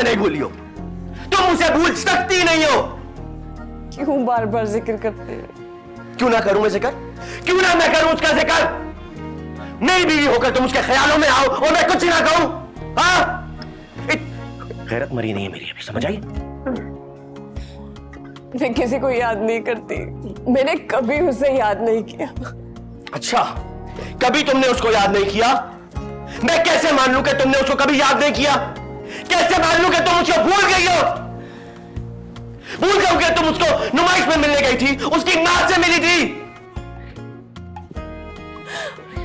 मुझसे नहीं भूली हो, तुम मुझे भूल सकती नहीं हो। क्यों बार बार जिक्र करते हैं? क्यों ना करूं मैं जिक्र? क्यों ना मैं करूं उसका जिक्र? मेरी बीवी होकर तुम उसके ख्यालों में आओ और मैं कुछ ही ना कहूं? हाँ? गैरत मरी नहीं है मेरी अभी, समझ आई? मैं किसी को याद नहीं करती, मैंने कभी उसे याद नहीं किया। अच्छा, कभी तुमने उसको याद नहीं किया? मैं कैसे मान लूं कि तुमने उसको कभी याद नहीं किया? कैसे मान लूं कि तुम उसको भूल गई हो? भूल जाओ कि तुम उसको नुमाइश में मिलने गई थी, उसकी मां से मिली थी।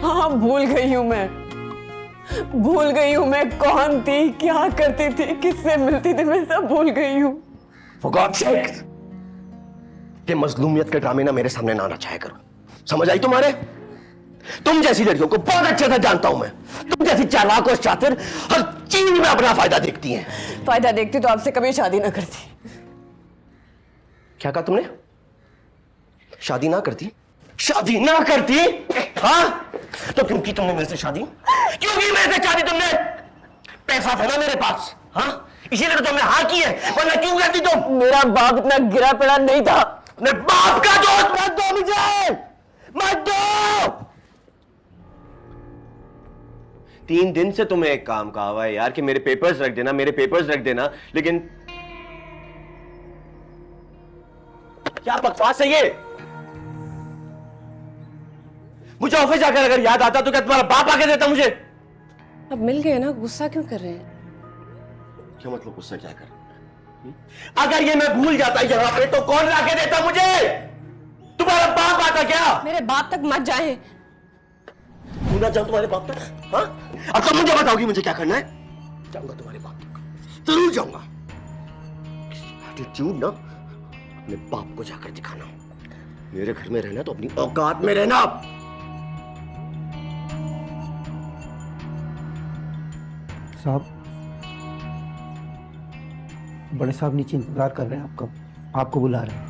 हाँ, भूल गई हूं मैं, भूल गई हूं मैं कौन थी, क्या करती थी, किससे मिलती थी, मैं सब भूल गई हूं। For God's sake, ये मजलूमियत के ड्रामे ना मेरे सामने ना नचाया करो, समझ आई तुम्हारे? तुम जैसी लड़कियों को बहुत अच्छे से जानता हूं मैं। तुम जैसी चालाक और शातिर हर चीज में अपना फायदा देखती हैं। फायदा देखती तो आपसे कभी शादी ना करती। क्या कहा तुमने? शादी ना करती? शादी ना करती? हाँ? तो क्यों की तुमने मेरे से शादी? क्यों की मेरे से शादी तुमने? पैसा था ना मेरे पास, हाँ? इसीलिए तो तुमने हाँ की है, वरना क्यों करती तुम? मेरा बाप इतना गिरा पड़ा नहीं था। अपने बाप का दोस्त मत दो मुझे, मत दो। 3 दिन से तुम्हें एक काम कहा हुआ है यार कि मेरे पेपर्स रख देना, मेरे पेपर्स रख देना, लेकिन क्या बकवास है ये? मुझे ऑफिस जाकर अगर याद आता तो क्या तुम्हारा बाप आके देता मुझे? अब मिल गए ना, गुस्सा क्यों कर रहे हैं? क्या मतलब गुस्सा क्या कर? अगर ये मैं भूल जाता यहां पे तो कौन लाके देता मुझे? तुम्हारा बाप आता क्या? मेरे बाप तक मत जाए। तू ना जाओ तुम्हारे बाप तक, हाँ? अब तुम मुझे बताओगी मुझे क्या करना है? जाऊंगा तुम्हारे बाप तक, जरूर जाऊंगा। एटीट्यूड ना अपने बाप को जाकर दिखाना। मेरे घर में रहना तो अपनी औकात में रहना। साहब, बड़े साहब नीचे इंतजार कर रहे हैं आपका, आपको बुला रहे हैं।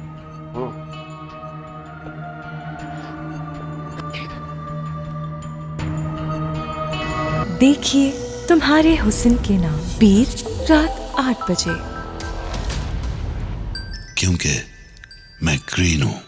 देखिए तुम्हारे हुस्न के नाम, बीर रात 8 बजे। क्योंकि मैं ग्रीन हूं।